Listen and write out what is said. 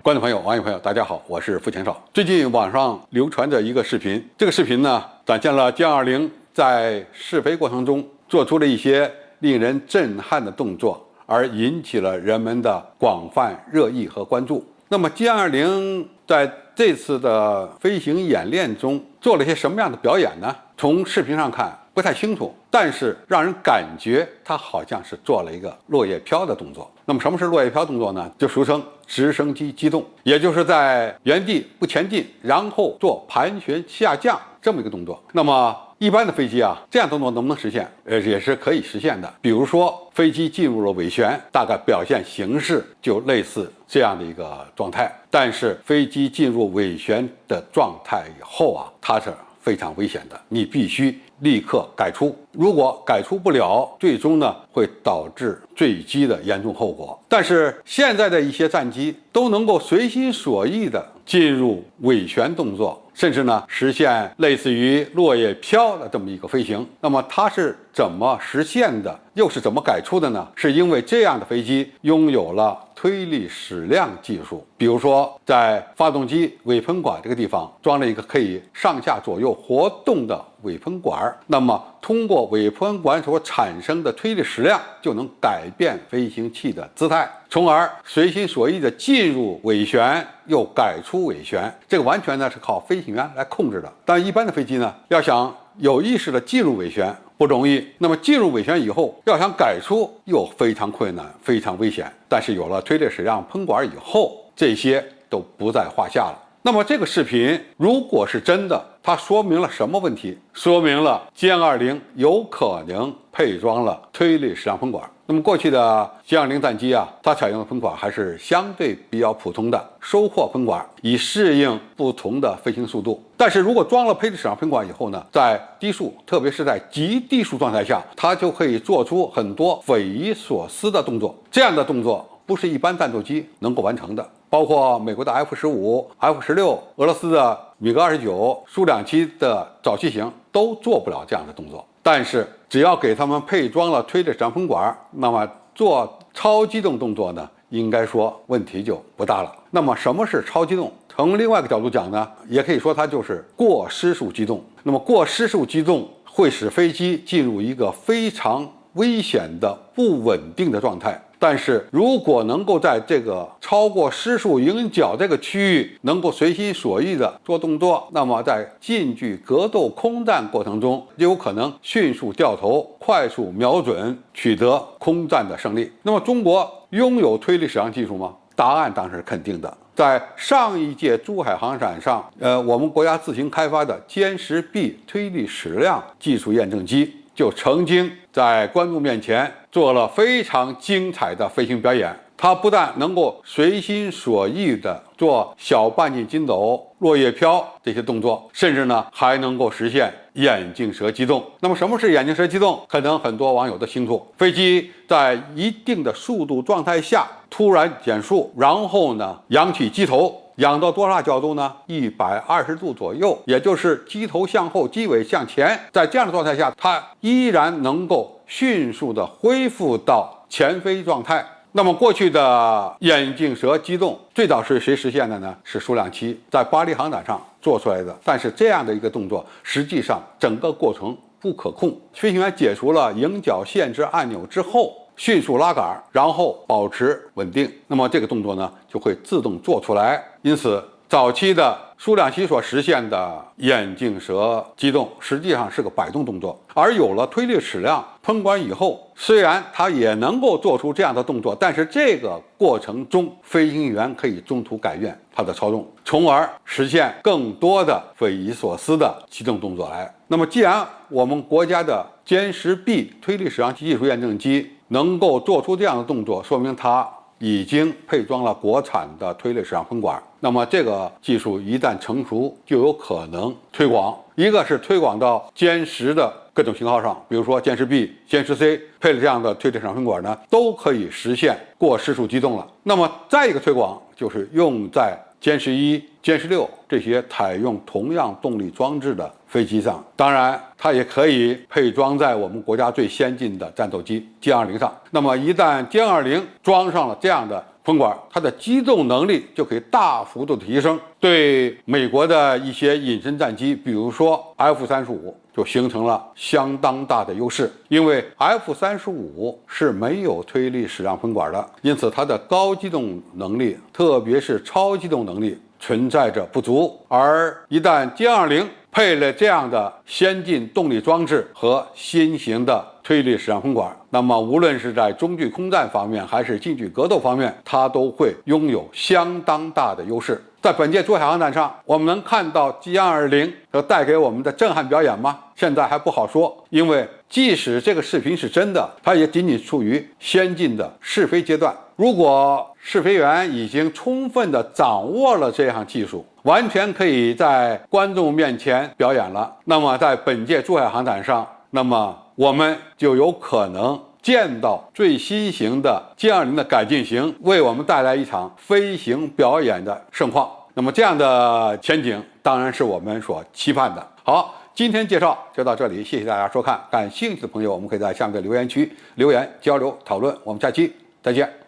观众朋友、网友朋友，大家好，我是付前少。最近网上流传着一个视频，这个视频呢展现了歼20在试飞过程中做出了一些令人震撼的动作，而引起了人们的广泛热议和关注。那么歼20在这次的飞行演练中做了些什么样的表演呢？从视频上看不太清楚，但是让人感觉它好像是做了一个落叶飘的动作。那么什么是落叶飘动作呢？就俗称直升机机动，也就是在原地不前进，然后做盘旋下降这么一个动作。那么一般的飞机这样动作能不能实现？也是可以实现的。比如说飞机进入了尾旋，大概表现形式就类似这样的一个状态。但是飞机进入尾旋的状态以后它是非常危险的，你必须立刻改出。如果改出不了，最终呢会导致坠机的严重后果。但是现在的一些战机都能够随心所欲的进入尾旋动作，甚至呢实现类似于落叶飘的这么一个飞行。那么它是怎么实现的，又是怎么改出的呢？是因为这样的飞机拥有了推力矢量技术，比如说在发动机尾喷管这个地方装了一个可以上下左右活动的尾喷管，那么通过尾喷管所产生的推力矢量就能改变飞行器的姿态，从而随心所欲的进入尾旋又改出尾旋。这个完全呢是靠飞行员来控制的。但一般的飞机呢，要想有意识的进入尾旋不容易，那么进入尾旋以后要想改出又非常困难，非常危险。但是有了推力矢量喷管以后，这些都不在话下了。那么这个视频如果是真的，它说明了什么问题？说明了歼20有可能配装了推力矢量喷管。那么过去的歼20战机它采用的喷管还是相对比较普通的收获喷管，以适应不同的飞行速度。但是如果装了推力矢量喷管以后呢，在低速，特别是在极低速状态下，它就可以做出很多匪夷所思的动作。这样的动作不是一般战斗机能够完成的，包括美国的 F-15、F-16、俄罗斯的米格29、苏2期的早期型都做不了这样的动作。但是只要给他们配装了推力矢量喷管，那么做超机动动作呢，应该说问题就不大了。那么什么是超机动？从另外一个角度讲呢，也可以说它就是过失速机动。那么过失速机动会使飞机进入一个非常危险的不稳定的状态。但是如果能够在这个超过失速迎角这个区域能够随心所欲的做动作，那么在近距格斗空战过程中就有可能迅速掉头，快速瞄准，取得空战的胜利。那么中国拥有推力矢量技术吗？答案当然是肯定的。在上一届珠海航展上，我们国家自行开发的歼10B推力矢量技术验证机就曾经在观众面前做了非常精彩的飞行表演。它不但能够随心所欲地做小半径筋斗、落叶飘这些动作，甚至呢还能够实现眼镜蛇机动。那么什么是眼镜蛇机动？可能很多网友都清楚，飞机在一定的速度状态下突然减速，然后呢扬起机头，仰到多大角度呢？120度左右，也就是机头向后，机尾向前。在这样的状态下，它依然能够迅速地恢复到前飞状态。那么过去的眼镜蛇机动最早是谁实现的呢？是苏2期在巴黎航展上做出来的。但是这样的一个动作实际上整个过程不可控，飞行员解除了迎角限制按钮之后迅速拉杆，然后保持稳定，那么这个动作呢就会自动做出来。因此早期的苏2期所实现的眼镜蛇机动实际上是个摆动动作，而有了推力矢量喷管以后，虽然它也能够做出这样的动作，但是这个过程中飞行员可以中途改变它的操纵，从而实现更多的匪夷所思的机动动作来。那么既然我们国家的歼10B推力矢量技术验证机能够做出这样的动作，说明它已经配装了国产的推力矢量喷管。那么这个技术一旦成熟，就有可能推广。一个是推广到歼10的各种型号上，比如说歼10B、歼10C 配了这样的推力矢量喷管呢，都可以实现过失速机动了。那么再一个推广就是用在歼11、歼16这些采用同样动力装置的飞机上，当然它也可以配装在我们国家最先进的战斗机歼20上。那么一旦歼20装上了这样的风管，它的机动能力就可以大幅度的提升，对美国的一些隐身战机，比如说 F-35。就形成了相当大的优势，因为 F-35是没有推力矢量风管的，因此它的高机动能力，特别是超机动能力存在着不足。而一旦歼20配了这样的先进动力装置和新型的推力矢量风管，那么无论是在中距空战方面，还是近距格斗方面，它都会拥有相当大的优势。在本届珠海航展上，我们能看到歼20带给我们的震撼表演吗？现在还不好说，因为即使这个视频是真的，它也仅仅处于先进的试飞阶段。如果试飞员已经充分地掌握了这项技术，完全可以在观众面前表演了，那么在本届珠海航展上，那么我们就有可能见到最新型的歼20的改进型，为我们带来一场飞行表演的盛况。那么这样的前景当然是我们所期盼的。好，今天介绍就到这里，谢谢大家收看。感兴趣的朋友，我们可以在下面的留言区留言交流讨论。我们下期再见。